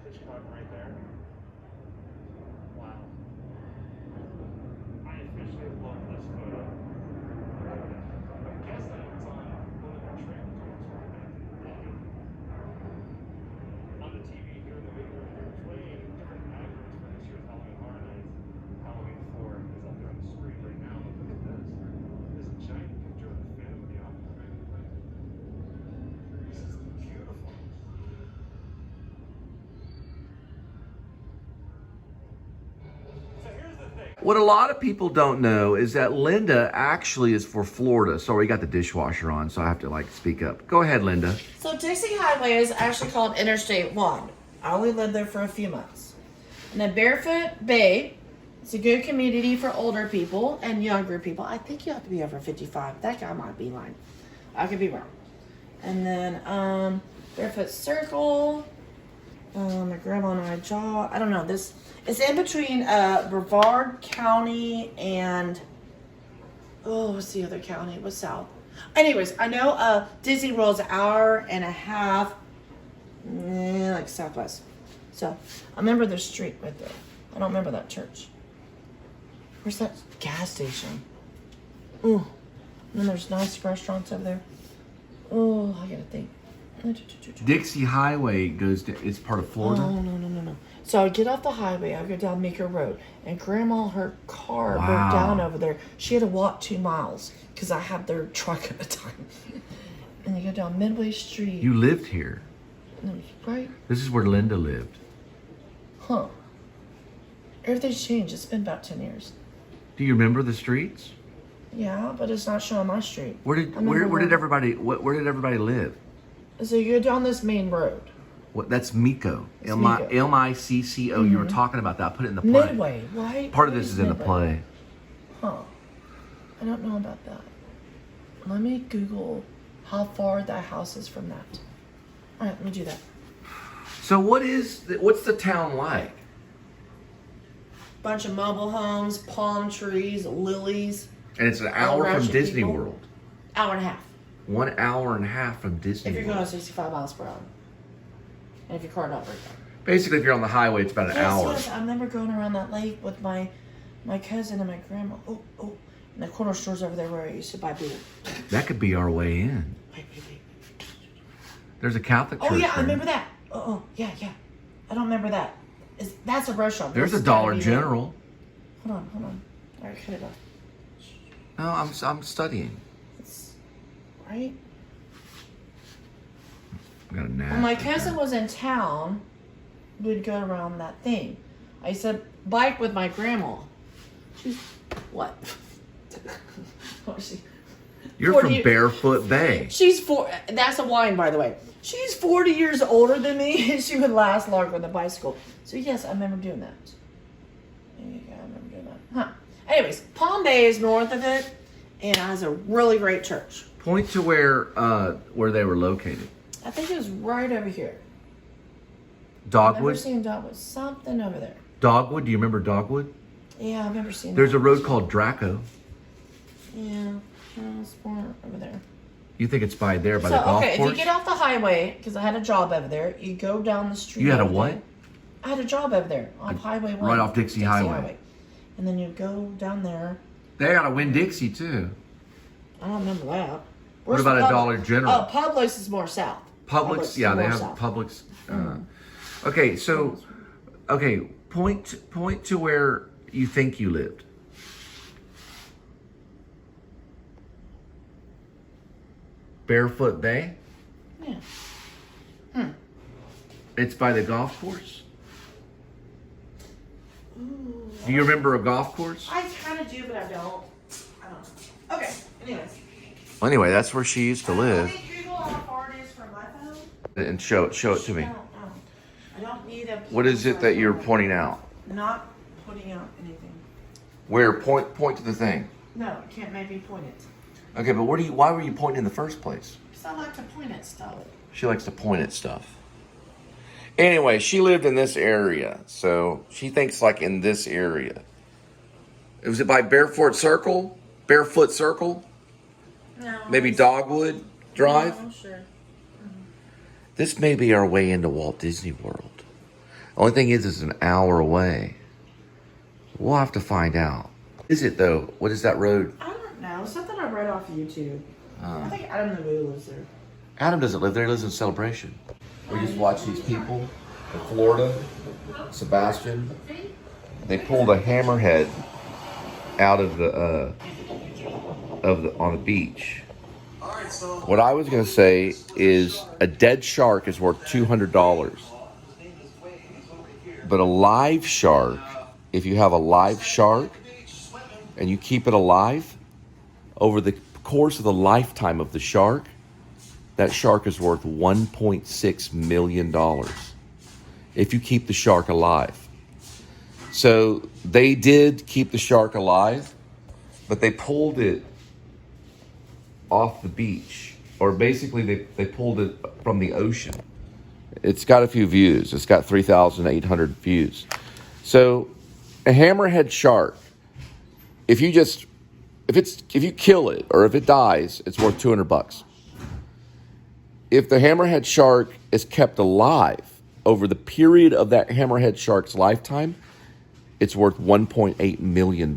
Hitchcock right there. Wow. I officially love this photo. I'm guessing it's on one of the trail cams from back in the day. On the TV here, they're playing different adverts for this year's Halloween Horror Nights. Halloween 4 is up there on the screen right now. Look at this. This giant picture of the Phantom of the Opera. This is beautiful. So here's the thing. What a lot of people don't know is that Linda actually is for Florida. Sorry, we got the dishwasher on, so I have to like speak up. Go ahead, Linda. So Dixie Highway is actually called Interstate 1. I only lived there for a few months. And then Barefoot Bay, it's a good community for older people and younger people. I think you have to be over 55. That guy might be lying. I could be wrong. And then Barefoot Circle, my grandma and I jaw. I don't know. This it's in between Brevard County and what's the other county? What's south? Anyways, I know Disney World's an hour and a half, like southwest. So I remember the street right there. I don't remember that church. Where's that gas station? Ooh, and then there's nice restaurants over there. Oh, I gotta think. Dixie Highway goes to, it's part of Florida? Oh, no. So I get off the highway, I go down Micco Road, and Grandma, her car broke down over there. She had to walk 2 miles because I had their truck at the time. And you go down Midway Street. You lived here. Right? This is where Linda lived. Huh. Everything's changed. It's been about 10 years. Do you remember the streets? Yeah, but it's not showing my street. Where did everybody live? So you go down this main road. What? That's Micco. It's Micco. M-I-C-C-O. You were talking about that. I put it in the play. Midway, right? Part of this is in the play. Huh. I don't know about that. Let me Google how far that house is from that. All right, let me do that. So what's the town like? Bunch of mobile homes, palm trees, lilies. And it's an hour from Disney people. World. Hour and a half. 1 hour and a half from Disney If you're World. going 65 miles per hour. And if your car not break down. Basically, if you're on the highway, it's about an hour. Yes, I remember going around that lake with my cousin and my grandma. Oh, and the corner store's over there where I used to buy beer. That could be our way in. Wait. There's a Catholic church. Oh, yeah, I there. remember that. Yeah. I don't remember that. That's a restaurant. There's This a has gotta Dollar be General. There. Hold on. All right, cut it off. No, I'm studying. It's, right? I got a nap. When my cousin was in town, we'd go around that thing. I used to bike with my grandma. She's, what? What is she? You're from Barefoot Bay. She's that's a wine, by the way. She's 40 years older than me, and she would last longer on the bicycle. So yes, I remember doing that. Yeah, I remember doing that. Huh. Anyways, Palm Bay is north of it, and it has a really great church. Point to where they were located. I think it was right over here. Dogwood? I remember seeing Dogwood. Something over there. Dogwood? Do you remember Dogwood? Yeah, I remember seeing There's a Dogwood. road called Draco. Yeah, it's more over there. You think it's by there, by the golf course? If you get off the highway, because I had a job over there, you go down the street. You had a over what? there. I had a job over there on Highway 1. Right off Dixie Highway. And then you go down there. They got a Winn-Dixie, too. I don't remember that. What about a Dollar General? Oh, Publix is more south. Publix, yeah, they have south. Publix. Okay, point to where you think you lived. Barefoot Bay? Yeah. It's by the golf course? Ooh. Do you remember a golf course? I kind of do, but I don't know. Okay, anyways. Well, anyway, that's where she used to live. Let me Google how far it is from my phone. And show it to me. I don't need a... What is it that you're pointing out? Not putting out anything. Where? Point to the thing. No, you can't make me point it. Okay, but why were you pointing in the first place? Because I like to point at stuff. She likes to point at stuff. Anyway, she lived in this area, so she thinks like in this area. Was it by Barefoot Circle? No. Maybe Dogwood Drive? No, I'm sure. This may be our way into Walt Disney World. Only thing is, it's an hour away. We'll have to find out. Is it though? What is that road? I don't know. Something I read off YouTube. I think Adam the Boo lives there. Adam doesn't live there. He lives in Celebration. We just watch these people in Florida, Sebastian. They pulled a hammerhead out of the on the beach. What I was gonna say is a dead shark is worth $200, but a live shark, if you have a live shark and you keep it alive over the course of the lifetime of the shark, that shark is worth $1.6 million if you keep the shark alive. So they did keep the shark alive, but they pulled it off the beach, or basically they pulled it from the ocean. It's got a few views. It's got 3,800 views. So a hammerhead shark, if you kill it or if it dies, it's worth $200. If the hammerhead shark is kept alive over the period of that hammerhead shark's lifetime, it's worth $1.8 million.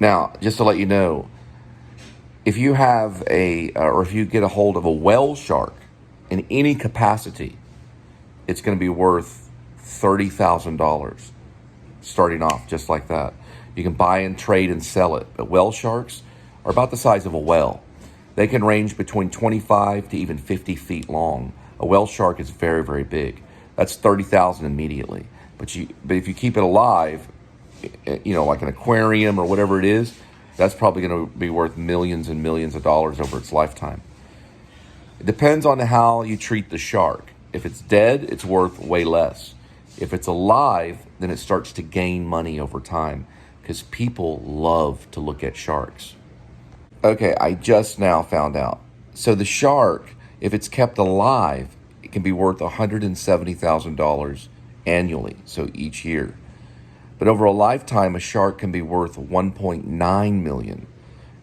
Now, just to let you know, if you have or if you get a hold of a whale shark in any capacity, it's going to be worth $30,000 starting off just like that. You can buy and trade and sell it. But whale sharks are about the size of a whale. They can range between 25 to even 50 feet long. A whale shark is very, very big. That's $30,000 immediately. But if you keep it alive, like an aquarium or whatever it is, that's probably going to be worth millions and millions of dollars over its lifetime. It depends on how you treat the shark. If it's dead, it's worth way less. If it's alive, then it starts to gain money over time because people love to look at sharks. Okay, I just now found out. So the shark, if it's kept alive, it can be worth $170,000 annually, so each year. But over a lifetime, a shark can be worth $1.9 million.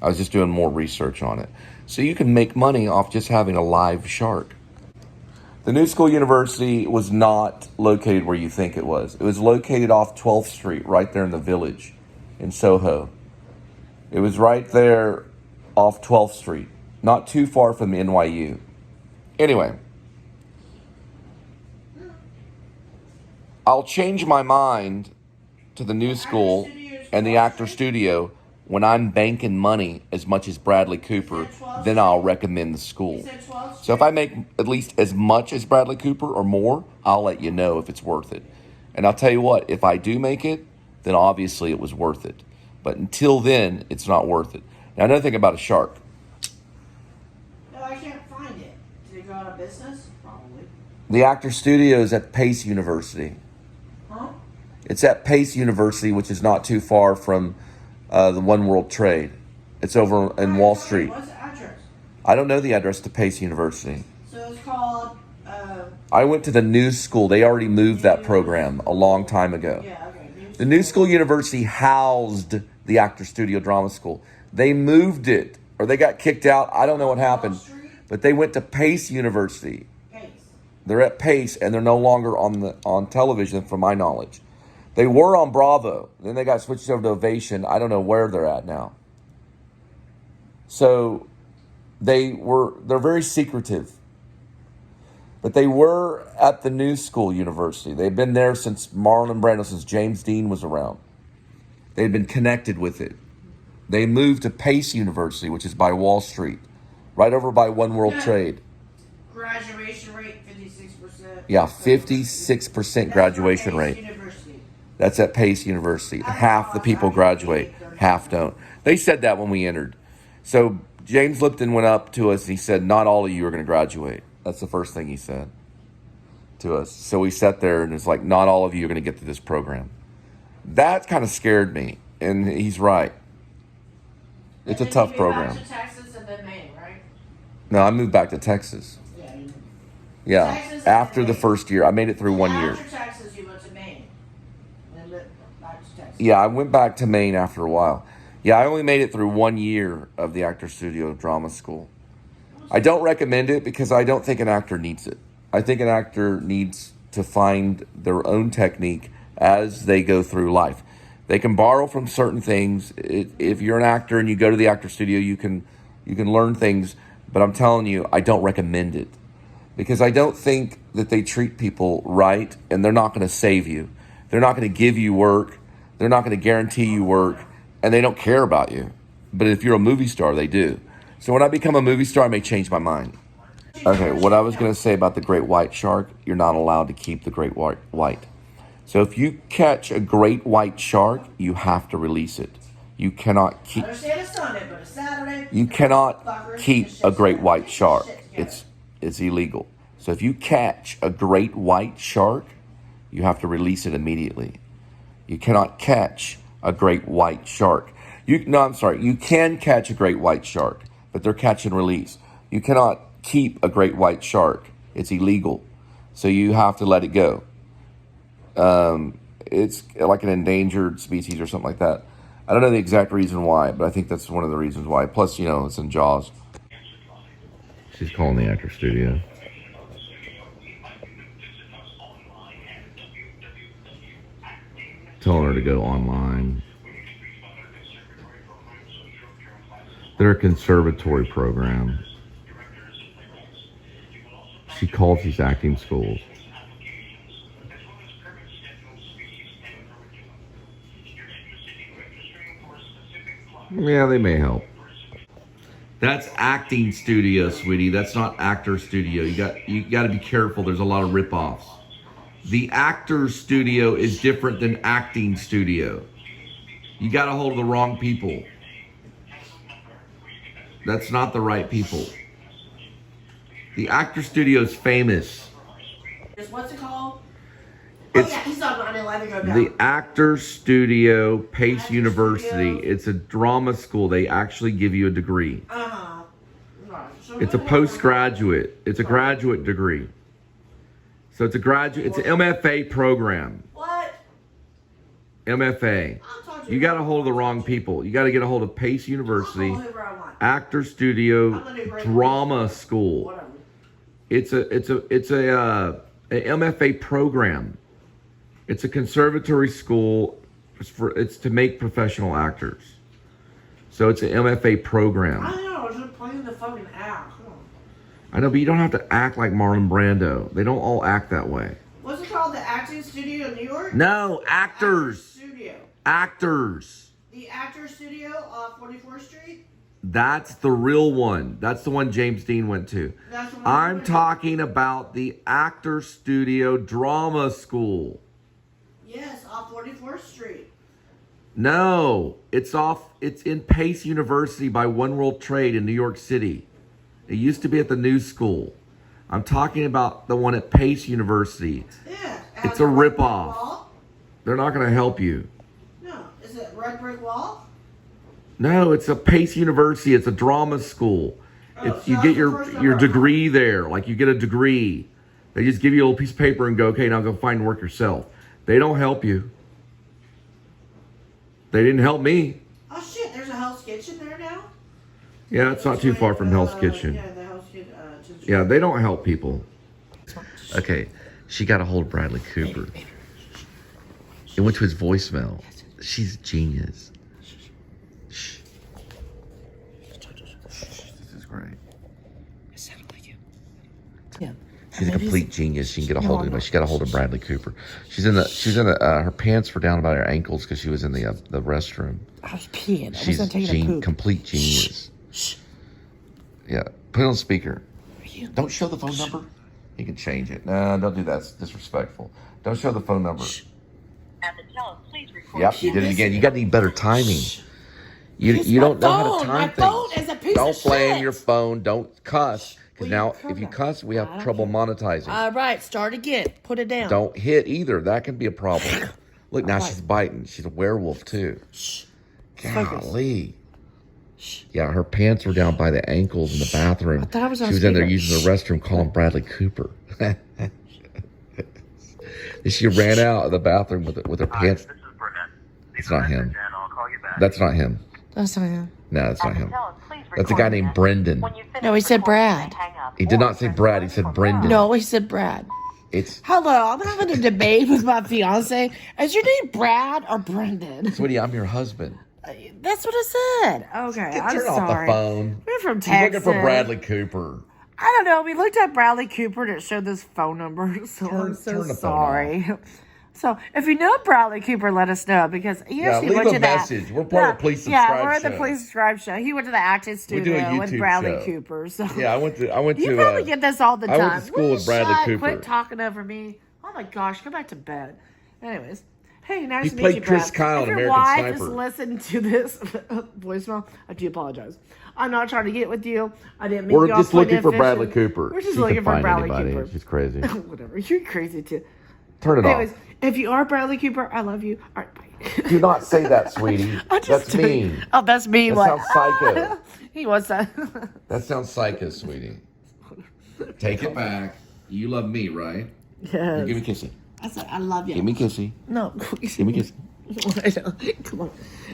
I was just doing more research on it. So you can make money off just having a live shark. The New School University was not located where you think it was. It was located off 12th Street, right there in the Village in Soho. It was right there off 12th Street, not too far from NYU. Anyway, I'll change my mind to the New School and the Actor Studio when I'm banking money as much as Bradley Cooper. Then I'll recommend the school. So if I make at least as much as Bradley Cooper or more, I'll let you know if it's worth it. And I'll tell you what, if I do make it, then obviously it was worth it. But until then, it's not worth it. Now, another thing about a shark. No, I can't find it. Did it go out of business? Probably. The Actor Studio is at Pace University. Huh? It's at Pace University, which is not too far from the One World Trade. It's over in Wall Street. What's the address? I don't know the address to Pace University. So it's called... I went to the New School. They already moved that program a long time ago. Yeah, okay. The New School University housed the Actor Studio Drama School. They moved it, or they got kicked out. I don't know what happened. But they went to Pace University. Pace. They're at Pace, and they're no longer on television, from my knowledge. They were on Bravo. Then they got switched over to Ovation. I don't know where they're at now. So they're very secretive. But they were at the New School University. They've been there since Marlon Brando, since James Dean was around. They've been connected with it. They moved to Pace University, which is by Wall Street, right over by One World Trade. Graduation rate, 56%. Yeah, 56% graduation rate. University. That's at Pace University. Half the people graduate, half don't. They said that when we entered. So James Lipton went up to us and he said, not all of you are going to graduate. That's the first thing he said to us. So we sat there and it's like, not all of you are going to get to this program. That kind of scared me. And he's right. It's a tough program. Back to Texas and then Maine, right? No, I moved back to Texas. Yeah, Texas after the first year. I made it through 1 year. After Texas, you went to Maine. And then back to Texas. Yeah, I went back to Maine after a while. Yeah, I only made it through 1 year of the Actor Studio Drama School. I don't recommend it because I don't think an actor needs it. I think an actor needs to find their own technique as they go through life. They can borrow from certain things. If you're an actor and you go to the actor studio, you can learn things. But I'm telling you, I don't recommend it, because I don't think that they treat people right, and they're not going to save you. They're not going to give you work. They're not going to guarantee you work, and they don't care about you. But if you're a movie star, they do. So when I become a movie star, I may change my mind. Okay, what I was going to say about the great white shark, you're not allowed to keep the great white. So if you catch a great white shark, you have to release it. You cannot keep. You cannot keep a great white shark. It's illegal. So if you catch a great white shark, you have to release it immediately. You cannot catch a great white shark. You can catch a great white shark, but they're catch and release. You cannot keep a great white shark. It's illegal. So you have to let it go. It's like an endangered species or something like that. I don't know the exact reason why, but I think that's one of the reasons why. Plus, it's in Jaws. She's calling the actor studio. Telling her to go online. They're a conservatory program. She calls these acting schools. Yeah, they may help. That's acting studio, sweetie. That's not actor studio. You got to be careful. There's a lot of rip-offs. The actor studio is different than acting studio. You got a hold of the wrong people. That's not the right people. The actor studio is famous. What's it called? He's on 9/11. The Actor Studio Pace University. It's a drama school. They actually give you a degree. It's a postgraduate. It's a graduate degree. So it's a graduate. It's an MFA program. What? MFA. You got a hold of the wrong people. You got to get a hold of Pace University Actor Studio Drama School. It's a MFA program. It's a conservatory school. It's to make professional actors. So it's an MFA program. I know. I was just playing the fucking act. I know, but you don't have to act like Marlon Brando. They don't all act that way. What's it called? The Acting Studio in New York? No, actors. Actor Studio. Actors. The Actor Studio off 44th Street? That's the real one. That's the one James Dean went to. I'm talking about the Actor Studio Drama School. Yes, off 44th Street. No, it's in Pace University by One World Trade in New York City. It used to be at the New School. I'm talking about the one at Pace University. Yeah. It's a ripoff. They're not going to help you. No. Is it Red Brick Wall? No, it's a Pace University. It's a drama school. You get your degree there. Like you get a degree. They just give you a little piece of paper and go, okay, now go find work yourself. They don't help you. They didn't help me. Oh shit, there's a Hell's Kitchen there now? Yeah, it's not too far from Hell's Kitchen. Yeah, the Hell's Kitchen. Yeah, they don't help people. Okay, she got a hold of Bradley Cooper. It went to his voicemail. She's a genius. Shh. This is great. It sounded like you. Yeah. She's a complete genius. She can get a hold of him. She got a hold of Bradley Cooper. She's in the. Her pants were down about her ankles because she was in the restroom. I was peeing. She's a complete genius. Shh. Yeah, put it on speaker. Don't show the phone number. You can change it. No, don't do that. It's disrespectful. Don't show the phone number. At the tone, please record. Yep, you did it again. You got to need better timing. You don't know how to time things. My phone is a piece Don't of blame shit. your phone. Don't cuss. Because now, if you cuss, we have trouble monetizing. All right, start again. Put it down. Don't hit either. That can be a problem. Look, now she's biting. She's a werewolf, too. Shh. Golly. Shh. Yeah, her pants were down by the ankles in the bathroom. I thought I was on She was in there using the restroom calling Bradley Cooper. She ran out of the bathroom with her pants. This is Burnett. It's not him. I'll call you back. That's not him. That's not him. No, that's not At the him. tone, please That's a guy record named message. Brendan. When you finish No, he said recording, you may Brad. hang up He did or not say press Brad. He play said for Brendan. more. No, he said Brad. It's Hello, I'm having a debate with my fiance. Is your name Brad or Brendan? sweetie. I'm your husband. That's what I said. Okay, I'm Turn sorry. off the phone. We're from He's Texas. looking for Bradley Cooper. I don't know. We looked up Bradley Cooper and it showed this phone number. So I'm so turn the phone sorry. So if you know Bradley Cooper, let us know because he Yeah, actually leave went a to message. that. We're part of the Police Subscribe Yeah, we're show. the Police Subscribe show. He went to the acting We studio do a with YouTube Bradley show. Cooper. So Yeah, I went to. you probably get this all the time. I went to school with Bradley Shut, Cooper. Quit talking over me. Oh my gosh, go back to bed. Anyways, hey, nice He to meet played you, Chris Brad. Kyle if in your American wife Sniper. is listening to this voicemail, I do apologize. I'm not trying to get with you. I didn't mean We're y'all just put looking in for fishing. Bradley Cooper. We're just She looking can for find Bradley anybody. Cooper. She's crazy. Whatever. You're crazy too. Turn it Anyways, off. if you are Bradley Cooper, I love you. All right, bye. Do not say that, sweetie. I just That's mean. Oh, that's mean. That What? sounds psycho. He wants that. That sounds psycho, sweetie. Take it back. You love me, right? Yes. Give me a kissy. I said, I love you. Give me a kissy. No. Give me a kissy. Come on.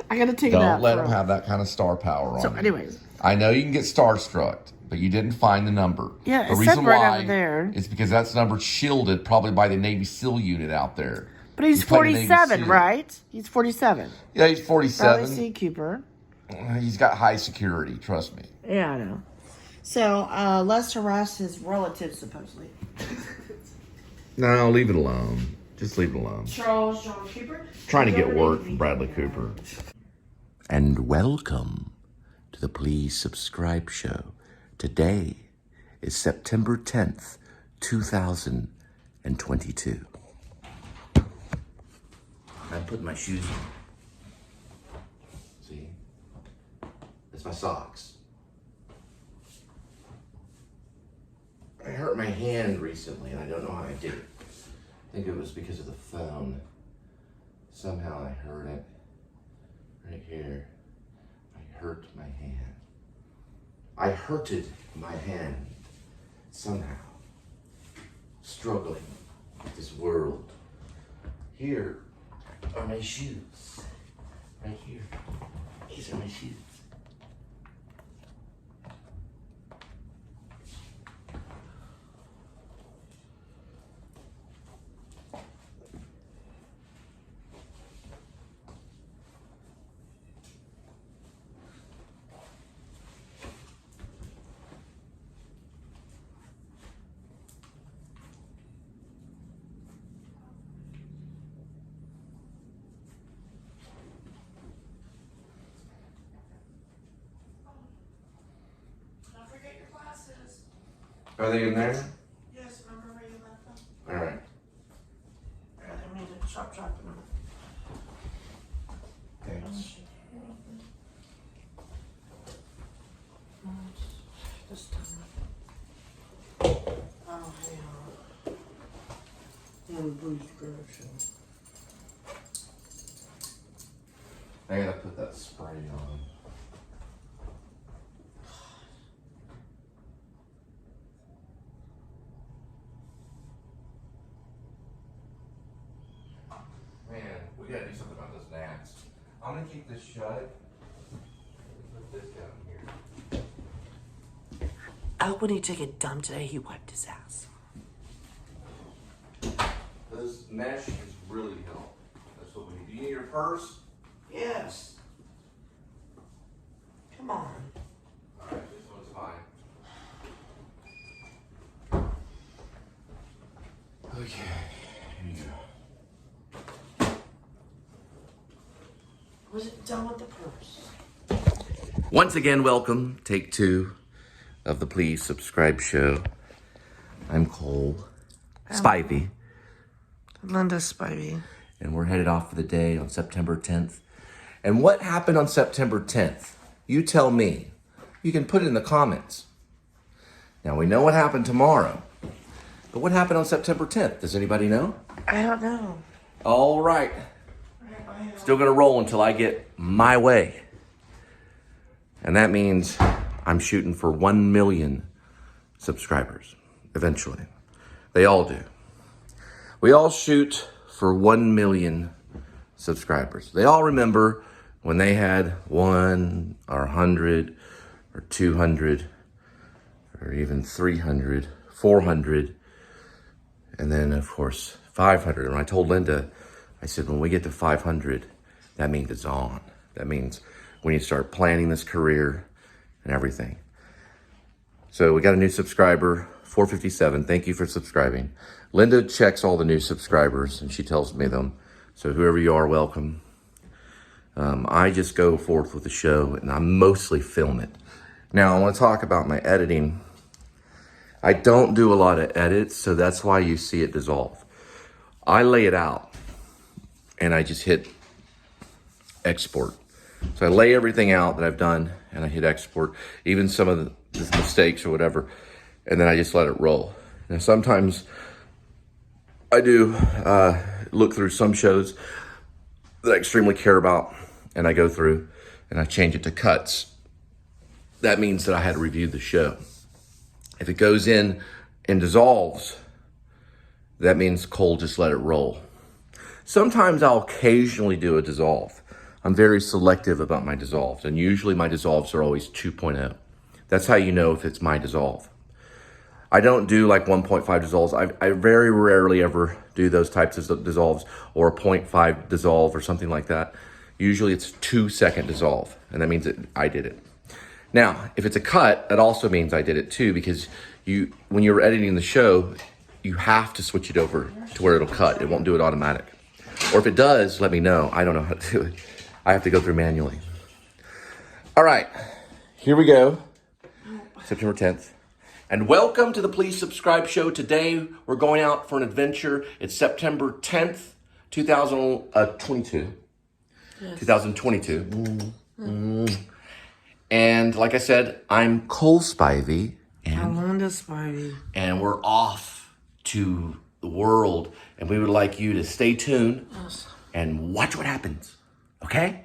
I gotta take Don't that. let him have that kind of star power on So, you. anyways. I know you can get starstruck, but you didn't find the number. Yeah, the it reason said right why over there. is because that's number shielded probably by the Navy SEAL unit out there. But he's played Navy 47, SEAL. right? He's 47. Yeah, he's Bradley 47. C. Cooper. He's got high security, trust me. Yeah, I know. So, let's harass his relatives, supposedly. No, leave it alone. Just leave it alone. Charles John Cooper. Trying to get work from Bradley Cooper. And welcome to the Please Subscribe show. Today is September 10th, 2022. I'm putting my shoes on. See? That's my socks. I hurt my hand recently and I don't know how I did it. I think it was because of the phone. Somehow I hurt it. Right here. I hurt my hand. I hurted my hand. Somehow. Struggling with this world. Here are my shoes. Right here. These are my shoes. Don't forget your glasses. Are they in there? Yes, remember where you left them? All right. I made a chop them. Thanks. This time. Oh, hang on. I gotta put that spray on. Man, we gotta do something about those gnats. I'm gonna keep this shut. Put this down here. Oh, when he took a dump today, he wiped his ass. This mesh is really help. That's what we need. Do you need your purse? Yes. Come on. Alright, this one's fine. Okay, here you go. Was it done with the purse? Once again, welcome. Take two of the Please Subscribe show. I'm Cole Spivey. Linda Spivey. And we're headed off for the day on September 10th. And what happened on September 10th? You tell me. You can put it in the comments. Now, we know what happened tomorrow. But what happened on September 10th? Does anybody know? I don't know. All right. Still going to roll until I get my way. And that means I'm shooting for 1 million subscribers eventually. They all do. We all shoot for 1 million subscribers. They all remember when they had 1 or 100 or 200 or even 300, 400, and then of course 500. And I told Linda, I said, when we get to 500, that means it's on. That means we need to start planning this career and everything. So we got a new subscriber, 457. Thank you for subscribing. Linda checks all the new subscribers and she tells me them. So whoever you are, welcome. I just go forth with the show and I mostly film it. Now I want to talk about my editing. I don't do a lot of edits, so that's why you see it dissolve. I lay it out and I just hit export. So I lay everything out that I've done and I hit export, even some of the mistakes or whatever, and then I just let it roll. Now sometimes I do look through some shows that I extremely care about, and I go through and I change it to cuts. That means that I had to review the show. If it goes in and dissolves, that means Cole just let it roll. Sometimes I'll occasionally do a dissolve. I'm very selective about my dissolves, and usually my dissolves are always 2.0. That's how you know if it's my dissolve. I don't do like 1.5 dissolves. I very rarely ever do those types of dissolves, or a 0.5 dissolve or something like that. Usually it's 2-second dissolve, and that means that I did it. Now, if it's a cut, that also means I did it too, because when you're editing the show, you have to switch it over to where it'll cut. It won't do it automatic. Or if it does, let me know. I don't know how to do it. I have to go through manually. All right, here we go. September 10th. And welcome to the Please Subscribe show. Today, we're going out for an adventure. It's September 10th, 2022. Yes. 2022. And like I said, I'm Cole Spivey. And Linda Spivey. And we're off to the world. And we would like you to stay tuned and watch what happens. Okay?